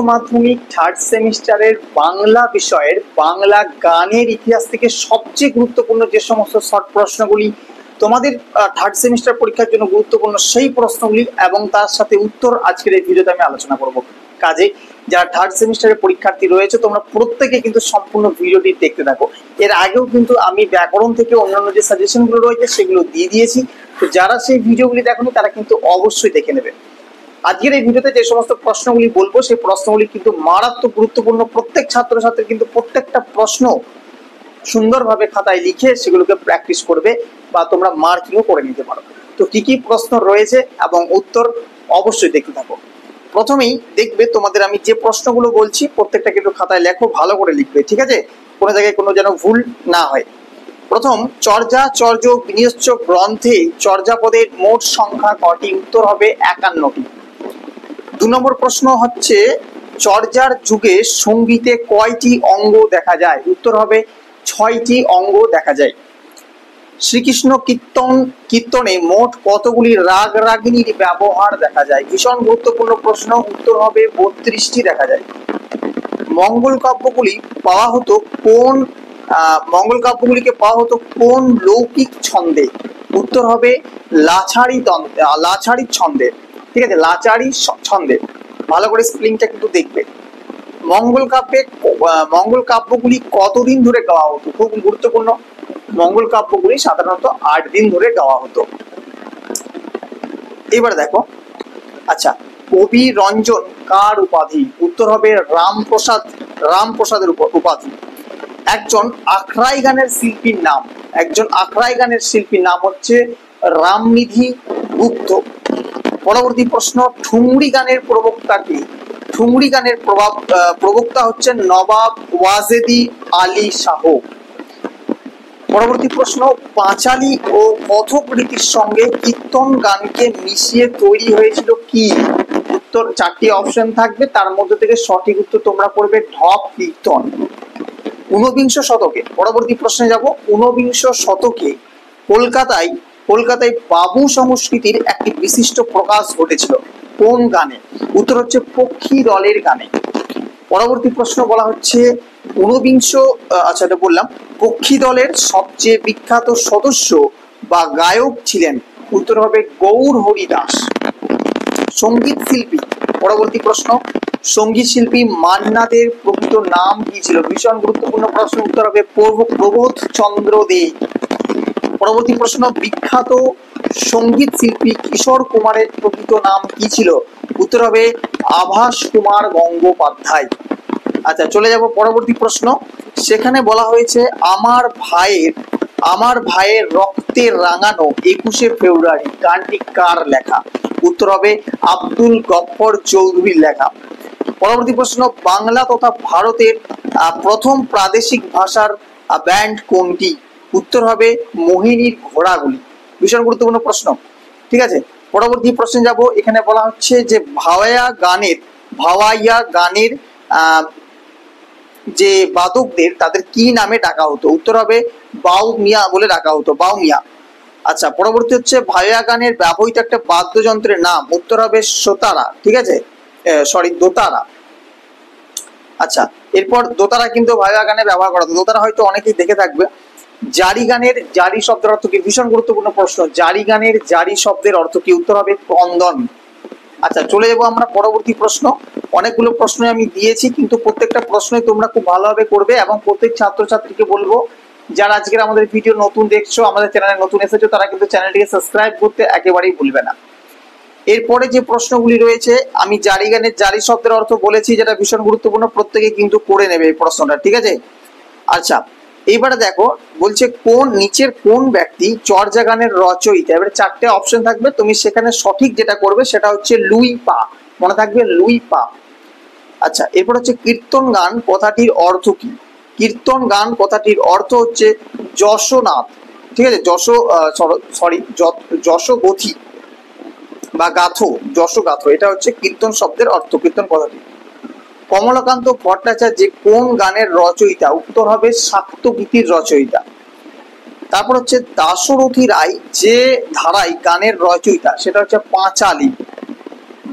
মাধ্যমিক থার্ড সেমিস্টারের বাংলা বিষয়ের বাংলা গানের ইতিহাস থেকে সবচেয়ে গুরুত্বপূর্ণ যে সমস্ত শর্ট প্রশ্নগুলি তোমাদের থার্ড সেমিস্টার পরীক্ষার জন্য গুরুত্বপূর্ণ সেই প্রশ্নগুলি এবং তার সাথে উত্তর আজকের এই ভিডিওতে আমি আলোচনা করব। কাজে যারা থার্ড সেমিস্টারের পরীক্ষার্থী রয়েছে তোমরা প্রত্যেকে কিন্তু সম্পূর্ণ ভিডিওটি দেখতে থাকো। এর আগেও কিন্তু আমি ব্যাকরণ থেকে অন্যান্য যে সাজেশনগুলো রয়েছে সেগুলো দিয়ে দিয়েছি, তো যারা সেই ভিডিওগুলি দেখোনি তারা কিন্তু অবশ্যই দেখে নেবে। আজকের এই ভিডিওতে যে সমস্ত প্রশ্নগুলি বলবো সেই প্রশ্নগুলি কিন্তু মারাত্মক গুরুত্বপূর্ণ। প্রত্যেক ছাত্রছাত্রী কিন্তু প্রত্যেকটা প্রশ্ন সুন্দরভাবে খাতায় লিখে সেগুলোকে প্র্যাকটিস করবে বা তোমরা মার্কিংও করে নিতে পারো। তো কি কি প্রশ্ন রয়েছে এবং উত্তর অবশ্যই দেখতে থাকো। প্রথমেই দেখবে তোমাদের আমি যে প্রশ্নগুলো বলছি প্রত্যেকটা কিন্তু খাতায় লেখো, ভালো করে লিখবে, ঠিক আছে? কোনো জায়গায় কোনো যেন ভুল না হয়। প্রথম, চর্যা চর্য বিনিয়োচ্চ গ্রন্থে চর্যাপদের মোট সংখ্যা কটি? উত্তর হবে 51টি। 2 নম্বর প্রশ্ন হচ্ছে চর্যার যুগে সঙ্গীতে কয়টি অঙ্গ দেখা যায়? উত্তর হবে 6টি অঙ্গ দেখা যায়। শ্রীকৃষ্ণ কীর্তনে মোট কতগুলি রাগ রাগিনীর ব্যবহার দেখা যায়? ভীষণ গুরুত্বপূর্ণ প্রশ্ন, উত্তর হবে 32টি দেখা যায়। মঙ্গল কাব্যগুলিকে পাওয়া হতো কোন লৌকিক ছন্দে? উত্তর হবে লাছাড়ি ছন্দে, ঠিক আছে? লাচারি ছন্দে। ভালো করে স্পেলিংটা কিন্তু দেখবে। মঙ্গল কাব্যগুলি কতদিন ধরে গাওয়া হতো? খুব গুরুত্বপূর্ণ। মঙ্গল কাব্যগুলি সাধারণত 8 দিন ধরে গাওয়া হতো। এবার দেখো, আচ্ছা, কবি রঞ্জন কার উপাধি? উত্তর হবে রামপ্রসাদের উপাধি। একজন আখড়াই গানের শিল্পীর নাম হচ্ছে রামনিধি গুপ্ত। পরবর্তী প্রশ্ন, ঠুমরি গানের প্রবক্তা কি? ঠুমরি গানের প্রবক্তা হচ্ছে নবাব ওয়াজেদি আলী শাহ। পরবর্তী প্রশ্ন, পাঁচালী ও কথক রীতির সঙ্গে কীর্তন গানকে মিশিয়ে তৈরি হয়েছিল কি? উত্তর 4টি অপশন থাকবে, তার মধ্যে থেকে সঠিক উত্তর তোমরা করবে ঢপ কীর্তন। ঊনবিংশ শতকে, পরবর্তী প্রশ্নে যাব, ঊনবিংশ শতকে কলকাতায় বাবু সংস্কৃতির একটি বিশিষ্ট প্রকাশ ঘটেছিল কোন গানে? উত্তর হচ্ছে পক্ষী দলের গানে। পরবর্তী প্রশ্ন বলা হচ্ছে পক্ষী দলের সবচেয়ে বিখ্যাত সদস্য বা গায়ক ছিলেন? উত্তর হবে গৌর হরিদাস। সঙ্গীত শিল্পী, পরবর্তী প্রশ্ন, সঙ্গীত শিল্পী মান্না দের প্রকৃত নাম কি ছিল? ভীষণ গুরুত্বপূর্ণ প্রশ্ন, উত্তর হবে প্রবোধ চন্দ্র দে। পরবর্তী প্রশ্ন, বিখ্যাত সঙ্গীত শিল্পী কিশোর কুমারের প্রকৃত নাম কি ছিল? উত্তর হবে আভাস কুমার গঙ্গোপাধ্যায়। আচ্ছা, চলে যাব পরবর্তী প্রশ্ন। সেখানে বলা হয়েছে আমার ভাইয়ের রক্তে রাঙানো 21শে ফেব্রুয়ারি গানটি কার লেখা? উত্তর হবে আব্দুল গফফর চৌধুরীর লেখা। পরবর্তী প্রশ্ন, বাংলা তথা ভারতের প্রথম প্রাদেশিক ভাষার ব্যান্ড কোনটি? উত্তর হবে মোহিনীর ঘোড়াগুলি। ভীষণ গুরুত্বপূর্ণ প্রশ্ন, ঠিক আছে? পরবর্তী প্রশ্নে যাব। এখানে বলা হচ্ছে যে ভাওয়াইয়া গানের যে বাদকদের তাদের কি নামে ডাকা হতো? উত্তর হবে বাউ মিয়া বলে ডাকা হতো, বাউ মিয়া। আচ্ছা, পরবর্তী হচ্ছে ভাওয়াইয়া গানের ব্যবহৃত একটা বাদ্যযন্ত্রের নাম? উত্তর হবে সোতারা, ঠিক আছে? দোতারা। আচ্ছা, এরপর দোতারা কিন্তু ভাওয়াইয়া গানে ব্যবহার করা হতো। দোতারা হয়তো অনেকেই দেখে থাকবে। জারি গানের জারি শব্দের অর্থ কি? ভীষণ গুরুত্বপূর্ণ প্রশ্ন। জারি গানের জারি শব্দের অর্থ কি? উত্তর হবে ক্রন্দন। আচ্ছা, চলে যাবো আমরা পরবর্তী প্রশ্ন। অনেকগুলো প্রশ্ন আমি দিয়েছি, কিন্তু প্রত্যেকটা প্রশ্নই তোমরা খুব ভালোভাবে করবে এবং প্রত্যেক ছাত্রছাত্রীকে বলবো যারা আজকের আমাদের ভিডিও নতুন দেখছো, আমাদের চ্যানেলে নতুন এসেছো, তারা কিন্তু চ্যানেলটিকে সাবস্ক্রাইব করতে একেবারেই ভুলবে না। এরপরে যে প্রশ্নগুলি রয়েছে, আমি জারি গানের জারি শব্দের অর্থ বলেছি, যেটা ভীষণ গুরুত্বপূর্ণ, প্রত্যেকে কিন্তু করে নেবে এই প্রশ্নটা, ঠিক আছে? আচ্ছা, এইবারে দেখো, বলছে নিচের কোন ব্যক্তি চর্যা গানের রচয়িতা? এবারে 4টে অপশন থাকবে, তুমি সেখানে সঠিক যেটা করবে সেটা হচ্ছে লুই পা, মনে থাকবে লুই পা। আচ্ছা, এরপর হচ্ছে কীর্তন গান কথাটির অর্থ কি? কীর্তন গান কথাটির অর্থ হচ্ছে যশোনাথ, ঠিক আছে? যশোগথি বা গাথো, যশোগাথো, এটা হচ্ছে কীর্তন শব্দের অর্থ, কীর্তন কথাটি। কমলাকান্ত ভট্টাচার্য কোন গানের রচয়িতা? উত্তর হবে শাক্ত গীতির রচয়িতা। তারপর হচ্ছে দাশরথী রায় যে ধারায় গানের রচয়িতা? সেটা হচ্ছে পাঁচালী।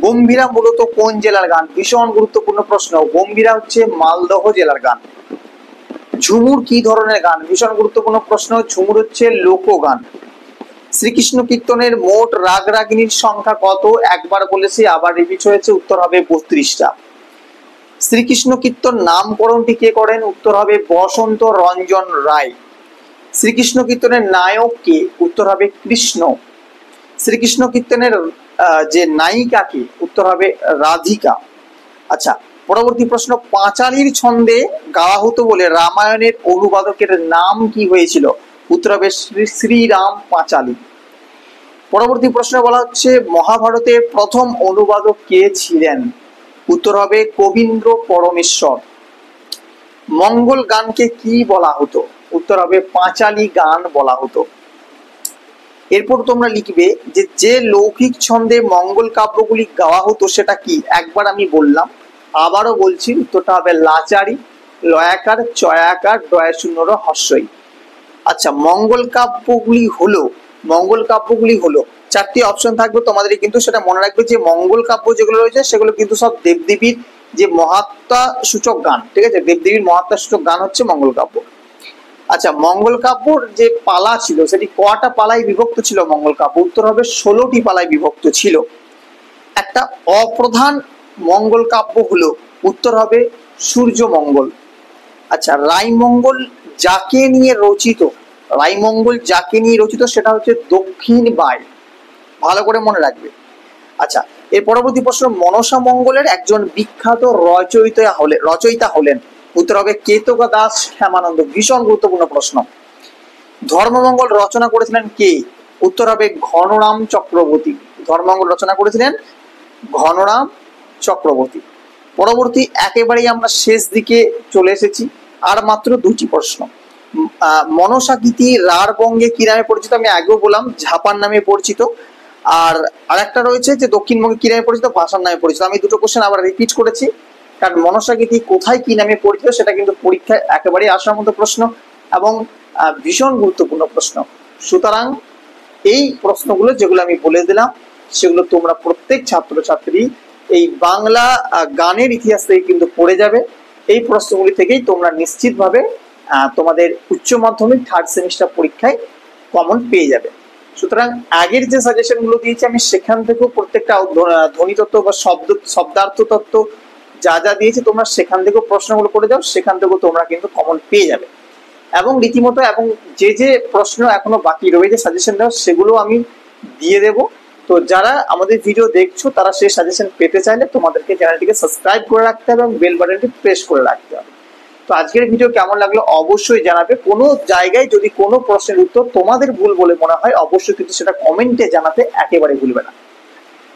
গম্ভীরা মূলত কোন জেলার গান? ভীষণ গুরুত্বপূর্ণ প্রশ্ন। গম্ভীরা হচ্ছে মালদহ জেলার গান। ঝুমুর কি ধরনের গান? ভীষণ গুরুত্বপূর্ণ প্রশ্ন। ঝুমুর হচ্ছে লোকগান। শ্রীকৃষ্ণ কীর্তনের মোট রাগ রাগিনীর সংখ্যা কত? একবার বলেছি, আবার রিপিট হয়েছে, উত্তর হবে 32টা। শ্রীকৃষ্ণ কীর্তন নামকরণটি কে করেন? উত্তর হবে বসন্ত রঞ্জন রায়। শ্রীকৃষ্ণ কীর্তনের নায়ক কে? উত্তর হবে কৃষ্ণ। শ্রীকৃষ্ণ কীর্তনের যে নায়িকা কে? উত্তর হবে রাধিকা। আচ্ছা, পরবর্তী প্রশ্ন, পাঁচালীর ছন্দে গাওয়া হতো বলে রামায়ণের অনুবাদকের নাম কি হয়েছিল? উত্তর হবে শ্রীরাম পাঁচালী। পরবর্তী প্রশ্ন বলা হচ্ছে মহাভারতের প্রথম অনুবাদক কে ছিলেন? উত্তর হবে কবীন্দ্র পরমেশ্বর। মঙ্গল গানকে কি বলা হতো? উত্তর হবে পাঁচালী গান বলা হতো। এরপর তোমরা লিখবে যে যে লৌকিক ছন্দে মঙ্গল কাব্যগুলি গাওয়া হতো সেটা কি? একবার আমি বললাম, আবারও বলছি, উত্তরটা হবে লাচারি, লয়াকার, চয়াকার, ডয় শূন্যর হস্যই। আচ্ছা, মঙ্গল কাব্যগুলি হলো চারটি অপশন থাকবে তোমাদের, কিন্তু সেটা মনে রাখবে যে মঙ্গল কাব্য যেগুলো রয়েছে সেগুলো কিন্তু সব দেবদেবীর যে মহাত্মা সূচক গান, ঠিক আছে? দেবদেবীর মহাত্মা সূচক গান হচ্ছে মঙ্গল কাব্য। আচ্ছা, মঙ্গল কাব্যর যে পালা ছিল সেটি কটা পালায় বিভক্ত ছিল মঙ্গল কাব্য? উত্তর হবে 16টি পালায় বিভক্ত ছিল। একটা অপ্রধান মঙ্গল কাব্য হলো, উত্তর হবে সূর্যমঙ্গল। আচ্ছা, রাইমঙ্গল যাকে নিয়ে রচিত সেটা হচ্ছে দক্ষিণ বাই, ভালো করে মনে রাখবে। আচ্ছা, এর পরবর্তী প্রশ্ন, মনসা মঙ্গলের একজন বিখ্যাত রচয়িতা হলেন? উত্তর হবে কেতকা দাস হেমানন্দ। ভীষণ গুরুত্বপূর্ণ প্রশ্ন। ধর্মমঙ্গল রচনা করেছিলেন কে? উত্তর হবে ঘনরাম চক্রবর্তী। ধর্মমঙ্গল রচনা করেছিলেন ঘনরাম চক্রবর্তী। পরবর্তী একেবারেই আমরা শেষ দিকে চলে এসেছি, আর মাত্র দুটি প্রশ্ন। মনসা গীতি রাঢ় বঙ্গে কি নামে পরিচিত? আমি আগেও বললাম ঝাপান নামে পরিচিত। আর আরেকটা রয়েছে যে দক্ষিণবঙ্গে কি নামে পরিচিত? ভাষার নামে পরিচিত। আমি দুটো কোশ্চেন আবার রিপিট করেছি, কারণ মনসা গীতি কোথায় কি নামে পরিচিত সেটা কিন্তু পরীক্ষায় একেবারেই আসার মতো প্রশ্ন এবং ভীষণ গুরুত্বপূর্ণ প্রশ্ন। সুতরাং এই প্রশ্নগুলো যেগুলো আমি বলে দিলাম সেগুলো তোমরা প্রত্যেক ছাত্রছাত্রী এই বাংলা গানের ইতিহাস থেকে কিন্তু পড়ে যাবে। এই প্রশ্নগুলি থেকেই তোমরা নিশ্চিতভাবে তোমাদের উচ্চ মাধ্যমিক 3rd সেমিস্টার পরীক্ষায় কমন পেয়ে যাবে। সুতরাং আগের যে সাজেশনগুলো দিয়েছি আমি সেখান থেকেও প্রত্যেকটা ধ্বনিতত্ত্ব বা শব্দার্থ তত্ত্ব যা যা দিয়েছি তোমরা সেখান থেকেও প্রশ্নগুলো করে যাও, সেখান থেকেও তোমরা কিন্তু কমন পেয়ে যাবে। এবং রীতিমতো এবং যে প্রশ্ন এখনো বাকি রয়েছে সাজেশন দেওয়া সেগুলো আমি দিয়ে দেব। তো যারা আমাদের ভিডিও দেখছো তারা সেই সাজেশন পেতে চাইলে তোমাদেরকে চ্যানেলটিকে সাবস্ক্রাইব করে রাখতে হবে এবং বেল বাটনটি প্রেস করে রাখতে হবে। তো আজকের ভিডিও কেমন লাগলো অবশ্যই জানাবে। কোনো জায়গায় যদি কোনো প্রশ্নের উত্তর তোমাদের ভুল বলে মনে হয় অবশ্যই কিন্তু সেটা কমেন্টে জানাতে একেবারে ভুলবে না।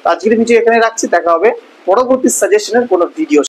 তো আজকের ভিডিও এখানে রাখছি, দেখা হবে পরবর্তী সাজেশনের কোনো ভিডিও।